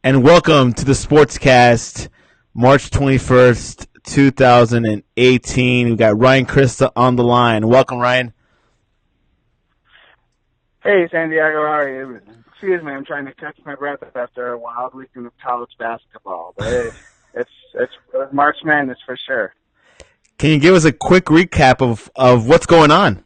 and welcome to the Sportscast, March 21st, 2018. We've got Ryan Christa on the line. Welcome, Ryan. Hey, Santiago, how are you? Excuse me, I'm trying to catch my breath after a wild weekend of college basketball. But it's March Madness for sure. Can you give us a quick recap of what's going on?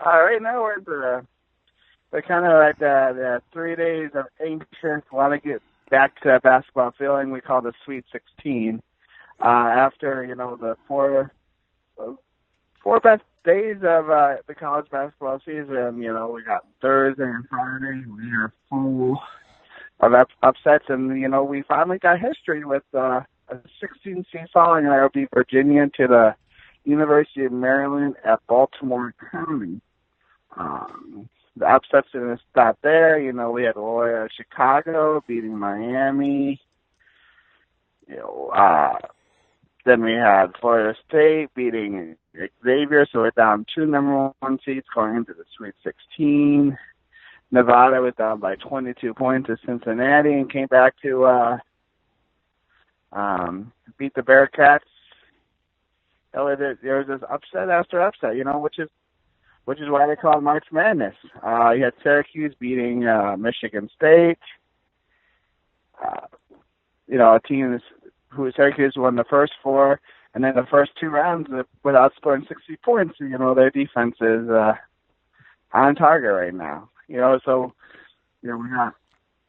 Right now we're kind of like the 3 days of anxious, want to get back to basketball feeling we call the Sweet 16. After, the four best days of the college basketball season, we got Thursday and Friday. We are full of upsets, and, we finally got history with a 16 seed falling, and that will be Virginia to the University of Maryland at Baltimore County. The upsets didn't stop there. We had Loyola Chicago beating Miami. Then we had Florida State beating Xavier, so we're down 2 number 1 seeds going into the Sweet 16. Nevada was down by 22 points to Cincinnati and came back to beat the Bearcats. There was this upset after upset, which is why they call it March Madness. You had Syracuse beating Michigan State. A team who Syracuse won the first 4, and then the first 2 rounds without scoring 60 points. Their defense is on target right now. We got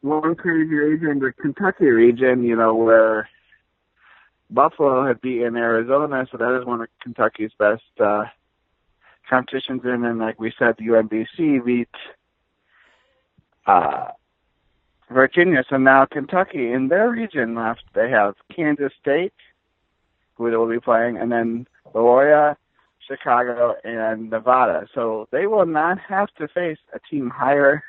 one crazy region, the Kentucky region, where Buffalo had beaten Arizona, so that is one of Kentucky's best competitions. And then, like we said, the UMBC beat Virginia. So now Kentucky, in their region left, they have Kansas State, who they will be playing, and then Loyola, Chicago, and Nevada. So they will not have to face a team higher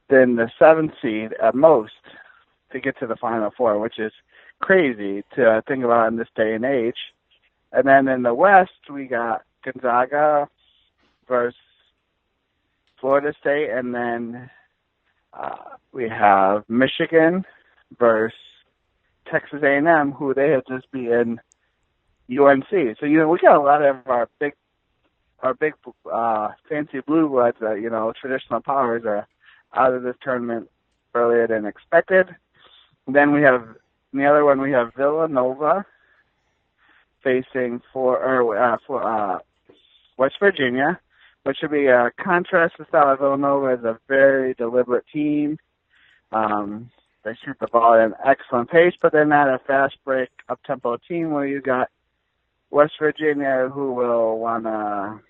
than the 7th seed at most to get to the Final Four, which is crazy to think about in this day and age. And then in the West, we got Gonzaga versus Florida State, and then we have Michigan versus Texas A&M, who they have just beaten UNC. So we got a lot of our big fancy blue bloods, traditional powers are out of this tournament earlier than expected. And then we have in the other one we have Villanova facing West Virginia, which should be a contrast to style. Villanova is a very deliberate team. They shoot the ball at an excellent pace, but they're not a fast break, up-tempo team where you got West Virginia who will want to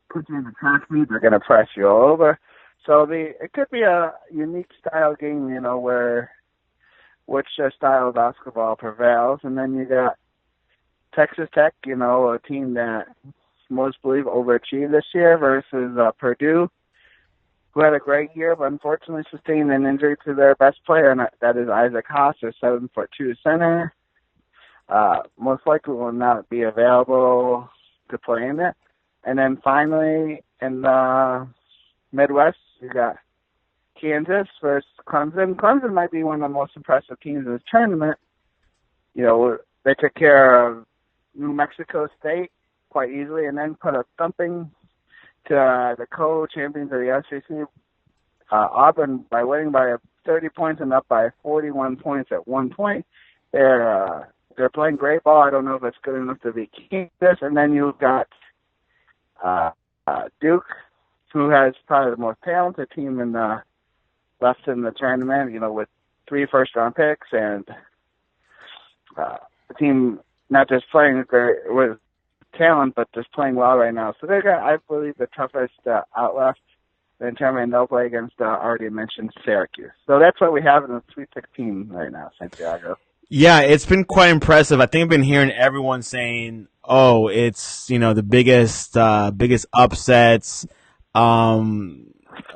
put you in the track meet. They're going to press you all over. So it could be a unique style game, where which style of basketball prevails. And then you got Texas Tech, a team that most believe overachieved this year versus Purdue, who had a great year, but unfortunately sustained an injury to their best player, and that is Isaac Haas, their 7'2" center. Most likely will not be available to play in it. And then finally, in the Midwest, you got Kansas versus Clemson. Clemson might be one of the most impressive teams in this tournament. They took care of New Mexico State quite easily, and then put a thumping to the co-champions of the SEC, Auburn, by winning by 30 points and up by 41 points at one point. They're playing great ball. I don't know if it's good enough to beat Kansas. And then you've got Duke, who has probably the most talented team left in the tournament, with 3 first-round picks, and the team not just playing great with talent, but just playing well right now. So they got, I believe, the toughest out left in tournament. They'll play against already mentioned Syracuse. So that's what we have in the Sweet 16 right now, Santiago. Yeah, it's been quite impressive. I think I've been hearing everyone saying, "Oh, it's the biggest upsets."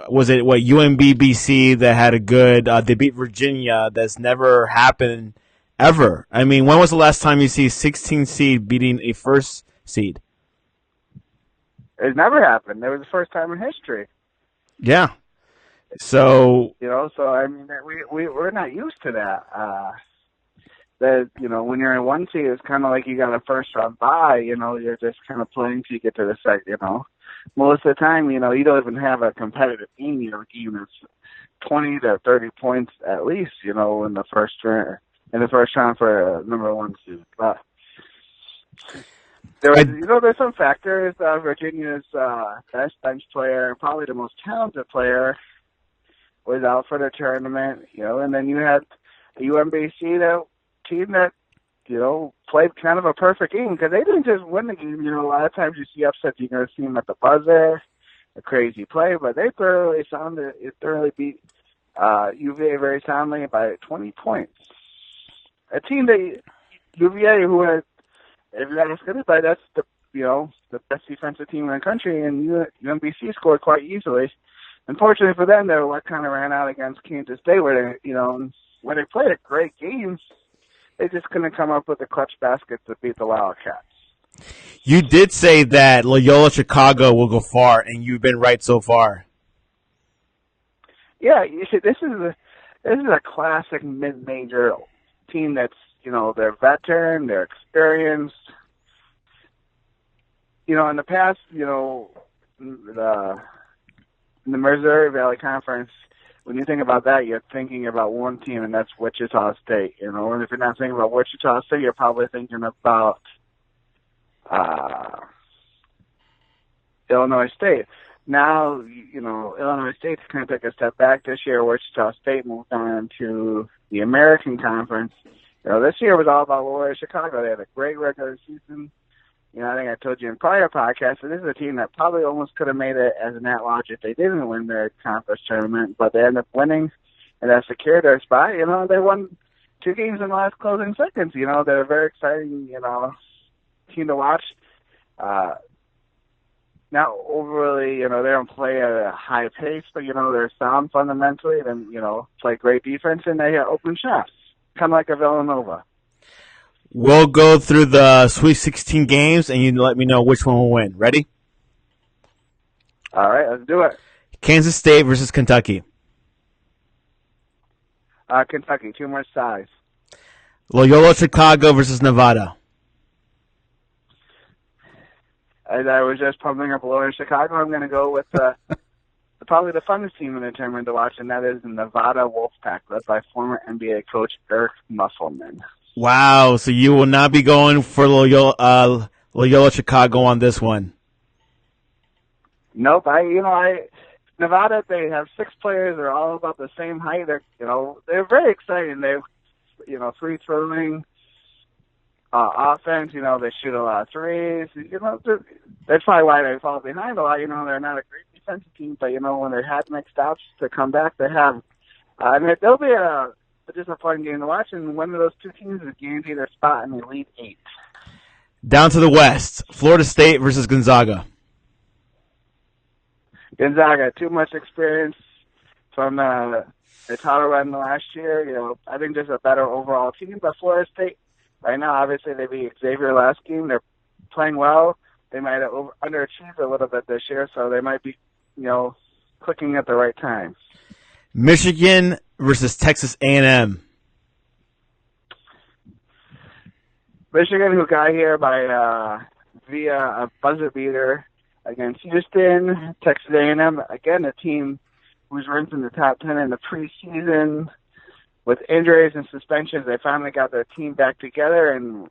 Was it UMBBC that had a good? They beat Virginia. That's never happened ever. I mean, when was the last time you see 16 seed beating a first seed? It never happened. It was the first time in history. Yeah. So So I mean, we're not used to that. That when you're in one seed, it's kind of like you got a first round bye. You're just kind of playing till you get to the second. Most of the time, you don't even have a competitive game. A game that's 20 to 30 points at least. In the first round. In the first round for a number one seed. But there's some factors. Virginia's best bench player, probably the most talented player, was out for the tournament. And then you had the UMBC team that played kind of a perfect game because they didn't just win the game. A lot of times you see upsets, you're going to see them at the buzzer, a crazy play, but they thoroughly beat UVA very soundly by 20 points. A team that UVA, who had, if you ask anybody, that's the best defensive team in the country, and UMBC scored quite easily. Unfortunately for them, their luck kind of ran out against Kansas State, where they played a great game. They just couldn't come up with the clutch baskets to beat the Wildcats. you did say that Loyola Chicago will go far, and you've been right so far. Yeah, this is a classic mid-major team that's they're veteran, they're experienced. In the past, in the Missouri Valley Conference, when you think about that, you're thinking about one team, and that's Wichita State. And if you're not thinking about Wichita State, you're probably thinking about Illinois State. Now, Illinois State's kind of took a step back this year. Wichita State moved on to the American Conference. This year was all about Loyola Chicago. They had a great regular season. I think I told you in prior podcasts that this is a team that probably almost could have made it as an at-large if they didn't win their conference tournament, but they ended up winning, and that secured their spot. They won 2 games in the last closing seconds. They're a very exciting, team to watch. Not overly, they don't play at a high pace, but, they're sound fundamentally, and, play great defense, and they open shots, kind of like a Villanova. We'll go through the Sweet 16 games, and you let me know which one will win. Ready? All right, let's do it. Kansas State versus Kentucky. Kentucky, too much size. Loyola Chicago versus Nevada. As I was just pumping up Loyola Chicago, I'm going to go with probably the funnest team in the tournament to watch, and that is the Nevada Wolfpack, led by former NBA coach Eric Musselman. Wow, so you will not be going for Loyola Chicago on this one. Nope. Nevada, they have 6 players. They're all about the same height. They're very exciting. They, free throwing offense. They shoot a lot of threes. That's probably why they fall behind a lot. They're not a great defensive team, but when they had mixed stops to come back, they have. They'll be just a fun game to watch, and one of those 2 teams is guaranteed their spot in the Elite 8. Down to the West, Florida State versus Gonzaga. Gonzaga, too much experience from the title run last year. I think there's a better overall team, but Florida State, right now, obviously, they beat Xavier last game. They're playing well. They might have underachieved a little bit this year, so they might be, clicking at the right time. Michigan versus Texas A&M. Michigan, who got here by via a buzzer beater against Houston. Texas A&M, again, a team who's ranked in the top 10 in the preseason. With injuries and suspensions, they finally got their team back together and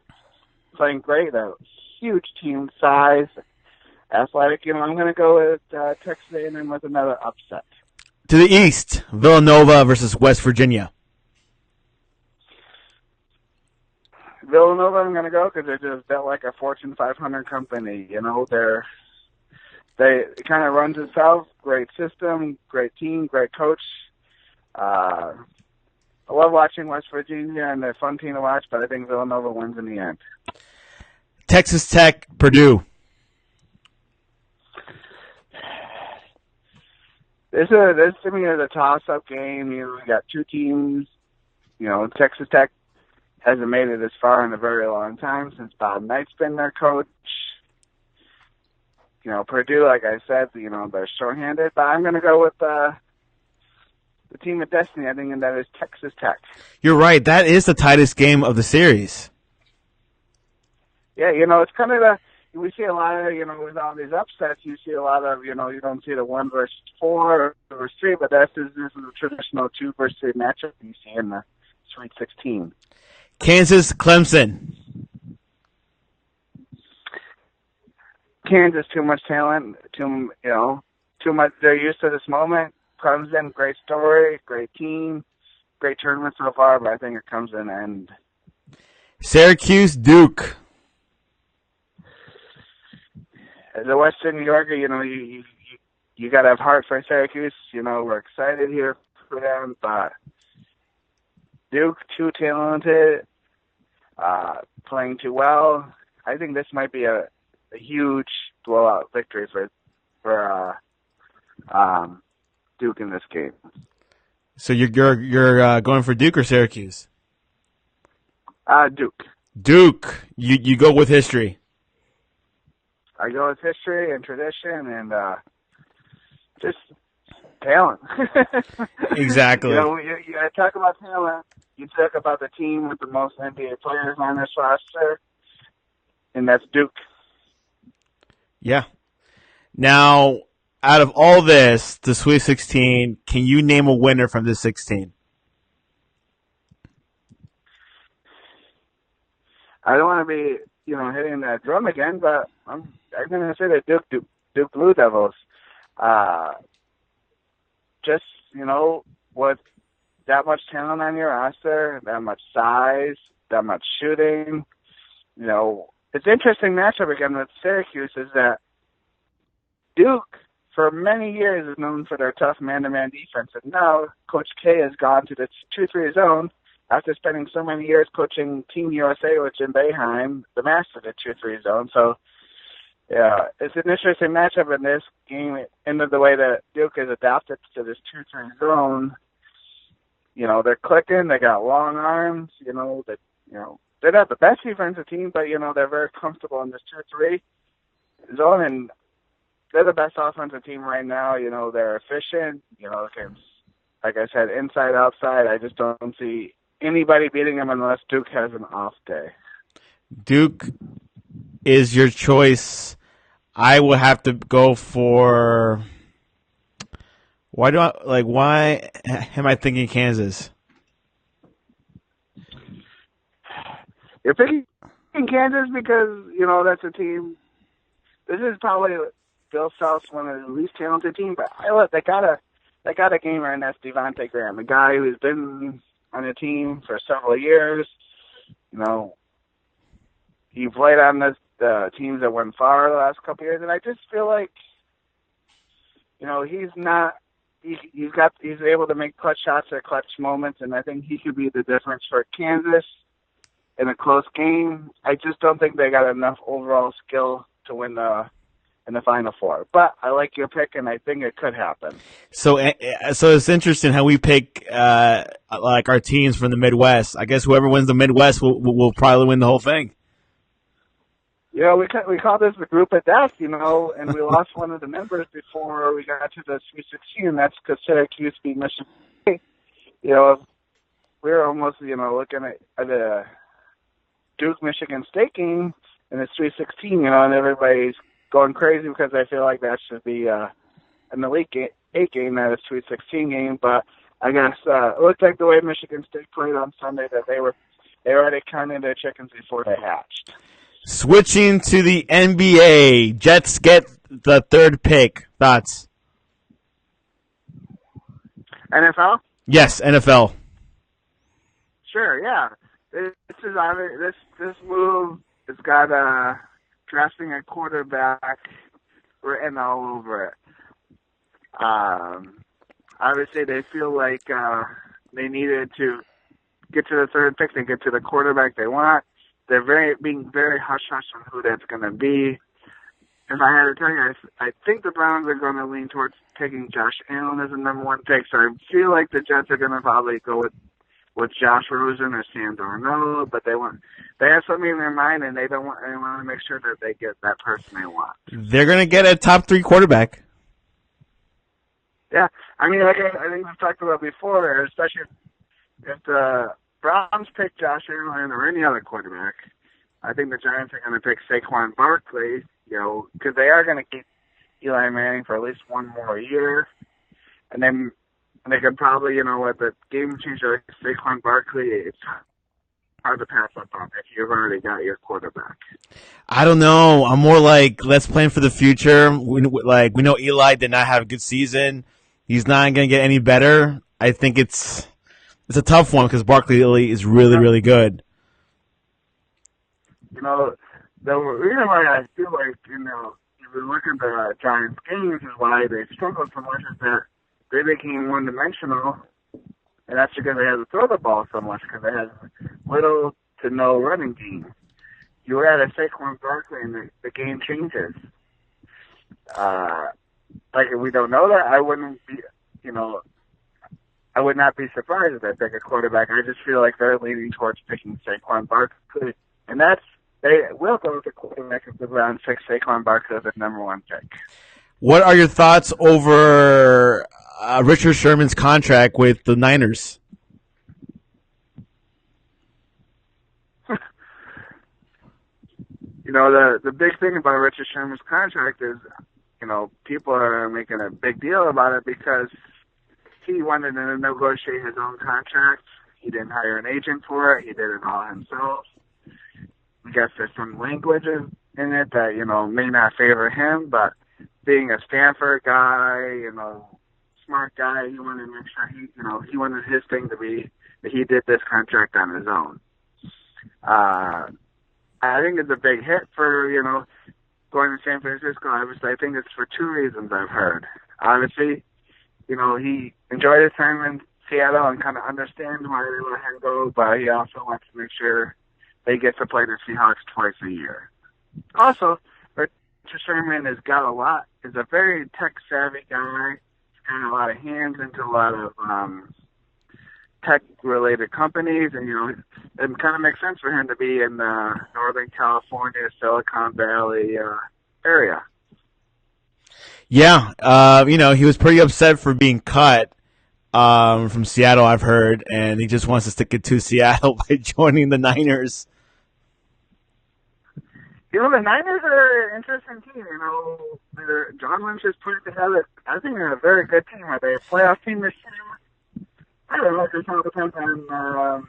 playing great. A huge team size, athletic. I'm going to go with Texas A&M with another upset. To the East, Villanova versus West Virginia. Villanova, I'm going to go because they're just built like a Fortune 500 company. It kind of runs itself. Great system, great team, great coach. I love watching West Virginia, and they're a fun team to watch, but I think Villanova wins in the end. Texas Tech, Purdue. This to me is a toss-up game. You got 2 teams. Texas Tech hasn't made it this far in a very long time since Bob Knight's been their coach. Purdue, like I said, they're short-handed, but I'm going to go with the team of destiny, I think, and that is Texas Tech. You're right. That is the tightest game of the series. Yeah, it's kind of we see a lot of, with all these upsets, you see a lot of, you don't see the 1 versus 4 or 3, but this is a traditional 2 versus 3 matchup you see in the Sweet 16. Kansas, Clemson. Kansas, too much talent, too much. They're used to this moment. Clemson, great story, great team, great tournament so far, but I think it comes in end. Syracuse, Duke. As a Western New Yorker, you got to have heart for Syracuse. We're excited here for them, but Duke, too talented, playing too well. I think this might be a huge blowout victory for Duke in this game. So you're going for Duke or Syracuse? Duke. Duke. You go with history. I go with history and tradition and just talent. Exactly. You talk about talent. You talk about the team with the most NBA players on this roster, and that's Duke. Yeah. Now, out of all this, the Sweet 16, can you name a winner from this 16? I don't want to be, hitting that drum again, but I'm going to say that Duke Blue Devils. Just, with that much talent on your roster, that much size, that much shooting, it's an interesting matchup again with Syracuse is that Duke, for many years, is known for their tough man-to-man defense. And now Coach K has gone to the 2-3 zone after spending so many years coaching Team USA with Jim Boeheim, the master of the 2-3 zone. So, yeah, it's an interesting matchup in this game, in the way that Duke has adapted to this 2-3 zone. They're clicking. They got long arms. They're not the best defensive team, but, they're very comfortable in this 2-3 zone. And they're the best offensive team right now. They're efficient. Like I said, inside, outside. I just don't see anybody beating them unless Duke has an off day. Duke is your choice. I will have to go for. Why am I thinking Kansas? You're picking Kansas because that's a team. This is probably Bill Self's one of the least talented teams, but they got a gamer, and that's Devontae Graham, a guy who's been on the team for several years. He played on the teams that went far the last couple of years, and I just feel like, he's not. He's able to make clutch shots at clutch moments, and I think he could be the difference for Kansas in a close game. I just don't think they got enough overall skill to win in the Final Four. But I like your pick, and I think it could happen. So it's interesting how we pick our teams from the Midwest. I guess whoever wins the Midwest will probably win the whole thing. We call this the group of death, and we lost one of the members before we got to the Sweet 16, and that's because Syracuse beat Michigan State. We were almost, looking at the Duke-Michigan State game in the Sweet 16, and everybody's going crazy because I feel like that should be an Elite 8 game, not a Sweet 16 game. But I guess it looked like the way Michigan State played on Sunday that they already counted their chickens before they hatched. Switching to the NBA, Jets get the third pick. Thoughts? NFL? Yes, NFL. Sure, yeah. This move has got drafting a quarterback written all over it. Obviously, they feel like they needed to get to the third pick and get to the quarterback they want. They're being very hush-hush on who that's going to be. If I had to tell you, I think the Browns are going to lean towards taking Josh Allen as the number one pick. So I feel like the Jets are going to probably go with Josh Rosen or Sam Darnold, but they have something in their mind, and they want to make sure that they get that person they want. They're going to get a top 3 quarterback. Yeah, I mean, like I think we've talked about before, especially if the Browns pick Josh Allen or any other quarterback, I think the Giants are going to pick Saquon Barkley, because they are going to keep Eli Manning for at least one more year. And then they could probably, with the game changer like Saquon Barkley, it's hard to pass up on if you've already got your quarterback. I don't know. I'm more like, let's plan for the future. We know Eli did not have a good season. He's not going to get any better. I think it's a tough one because Barkley is really, really good. The reason why I feel like, if you look at the Giants games is why they struggled so much is that they became one-dimensional, and that's because they had to throw the ball so much because they had little to no running game. You add a Saquon Barkley and the game changes. Like, if we don't know that, I wouldn't be, I would not be surprised if they pick a quarterback. I just feel like they're leaning towards picking Saquon Barkley, and they will go with the quarterback of the round 6, Saquon Barkley, as the number 1 pick. What are your thoughts over Richard Sherman's contract with the Niners? The big thing about Richard Sherman's contract is, people are making a big deal about it because he wanted to negotiate his own contract. He didn't hire an agent for it. He did it all himself. I guess there's some language in it that, may not favor him, but being a Stanford guy, smart guy, he wanted to make sure he wanted his thing to be that he did this contract on his own. I think it's a big hit for, going to San Francisco. Obviously, I think it's for 2 reasons I've heard. Obviously, he enjoyed his time in Seattle and kind of understand why they let him go, but he also wants to make sure they get to play the Seahawks twice a year. Also, Richard Sherman is a very tech-savvy guy. He's got a lot of hands into a lot of tech-related companies, and, it kind of makes sense for him to be in the Northern California, Silicon Valley area. Yeah, he was pretty upset for being cut from Seattle, I've heard, and he just wants to stick it to Seattle by joining the Niners. The Niners are an interesting team. John Lynch has put together, I think, a very good team. Are they a playoff team this year? I don't know. It all depends on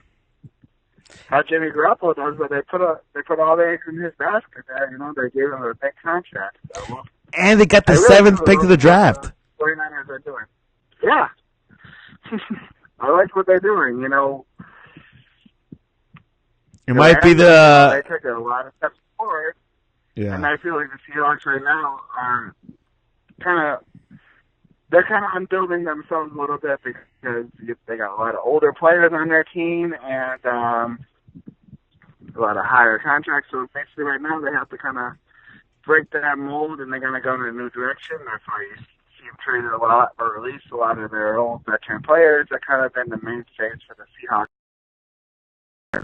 how Jimmy Garoppolo does, but they put all the eggs in his basket. They gave him a big contract. So, and they got the 7th pick of the draft. 49ers are doing. Yeah. I like what they're doing. It might be they took a lot of steps forward. Yeah. And I feel like the Seahawks right now are they're kind of unbuilding themselves a little bit because they got a lot of older players on their team and a lot of higher contracts. So basically right now they have to kind of break that mold and they're going to go in a new direction. That's why you see them traded a lot or released a lot of their old veteran players that kind of been the mainstays for the Seahawks.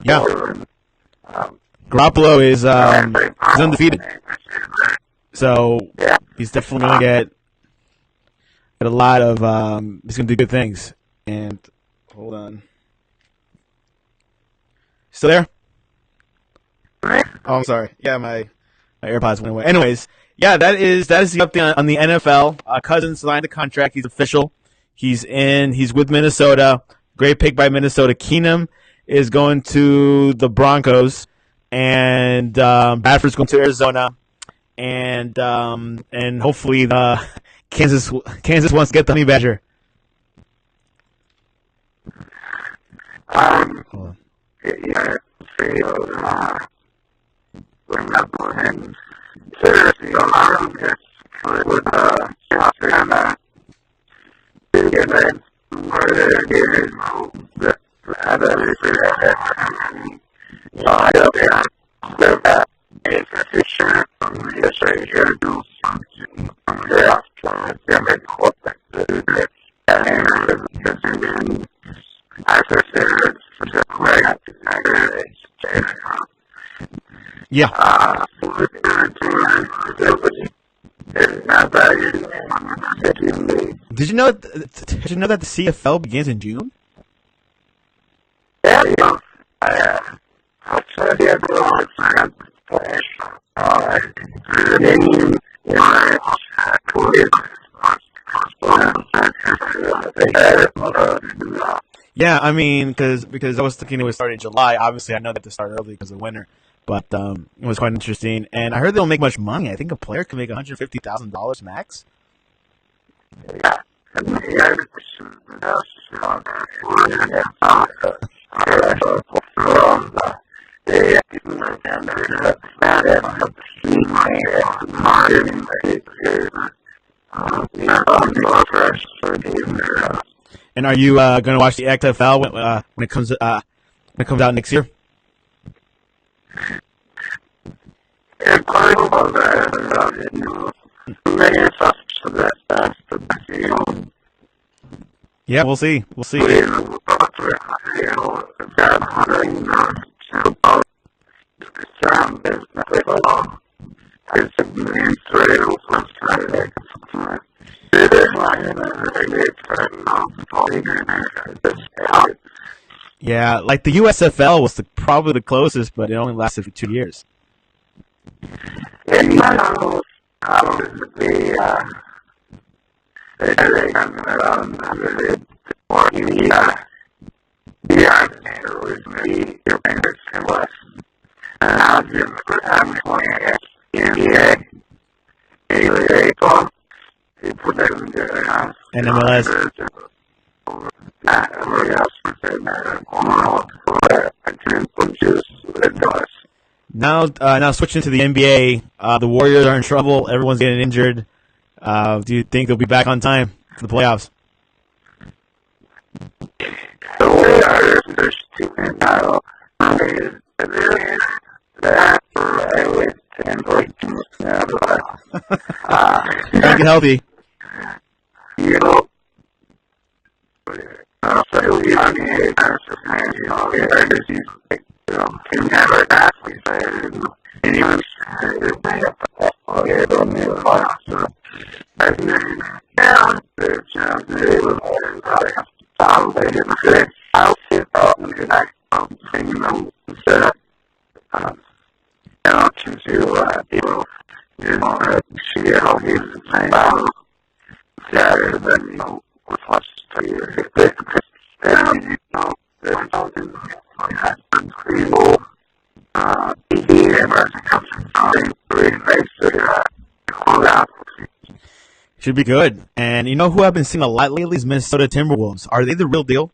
Yeah. Garoppolo is he's undefeated. So he's definitely going to get a lot of he's going to do good things. And hold on. Still there? Oh, I'm sorry. Yeah, my AirPods went away. Anyways, yeah, that is the update on the NFL. Cousins signed the contract. He's official. He's with Minnesota. Great pick by Minnesota. Keenum is going to the Broncos, and Bradford's going to Arizona, and hopefully Kansas wants to get the Honey Badger. Yeah, and seriously, it's kind of with Seahawks and and I don't think that is a sure from yesterday here do something from the after the corporate and after the way Yeah. Did you know? Did you know that the CFL begins in June? Yeah, I'll tell you about the Yeah, I mean, because I was thinking it would start in July. Obviously, I know that to start early because of winter, but it was quite interesting. And I heard they don't make much money. I think a player can make $150,000 max. And are you going to watch the XFL when it comes out next year? Yeah, we'll see. We'll see. Yeah, like the USFL was probably the closest, but it only lasted for 2 years. And MLS. Now switching to the NBA, the Warriors are in trouble. Everyone's getting injured. Do you think they'll be back on time for the playoffs? Gotta get healthy. Should be good. And you know who I've been seeing a lot lately is Minnesota Timberwolves. Are they the real deal?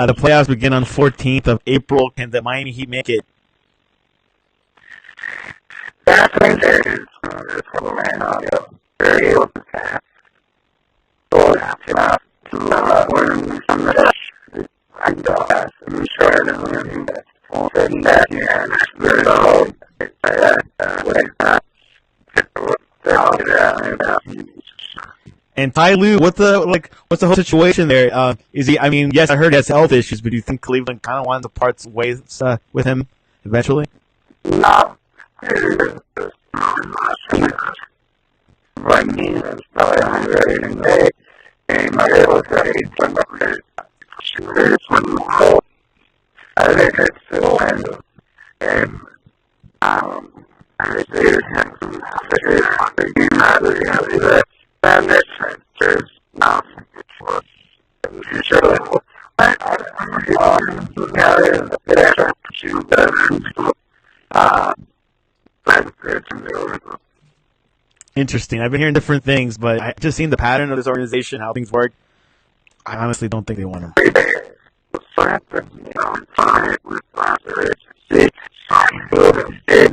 The playoffs begin on 14th of April. Can the Miami Heat make it? And Ty Lue, what's the whole situation there? Is he? I mean, yes, I heard he has health issues, but do you think Cleveland kind of wants to part ways with him eventually? No. Interesting. I've been hearing different things, but I just seen the pattern of this organization, how things work. I honestly don't think they want him. Golden State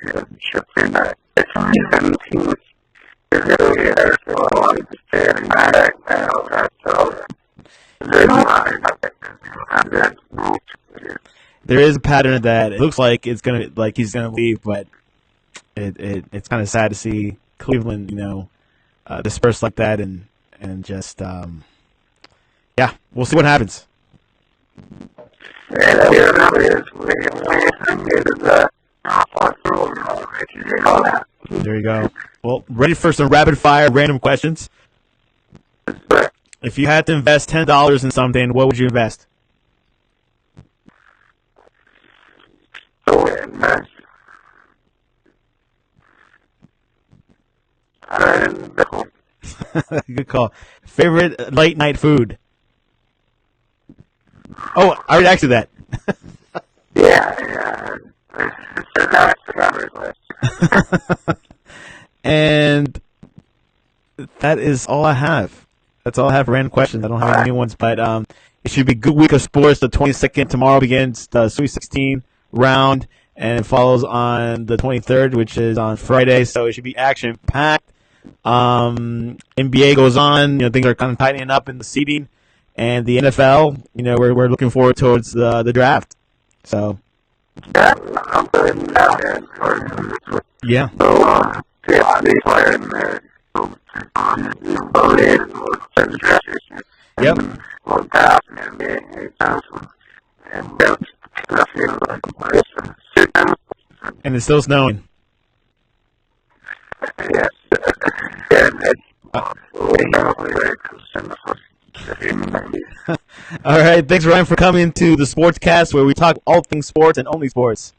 championship in that 2017. Really, I wanted to stay in that now. That's all. There is a pattern that it looks like he's gonna leave, but it's kind of sad to see Cleveland, disperse like that, and just we'll see what happens. There you go. Well, ready for some rapid fire random questions? If you had to invest $10 in something, what would you invest? Good call. Favorite late night food? Oh, I already asked you that. And that is all I have. That's all I have for random questions. I don't have any new ones, but it should be a good week of sports. The 22nd, tomorrow begins the Sweet 16 round, and it follows on the 23rd, which is on Friday, so it should be action-packed. NBA goes on. Things are kind of tightening up in the seeding, and the NFL, we're looking forward towards the draft. So, yeah. Yep. And it's still snowing. Yes. All right. Thanks, Ryan, for coming to the Sportscast, where we talk all things sports and only sports.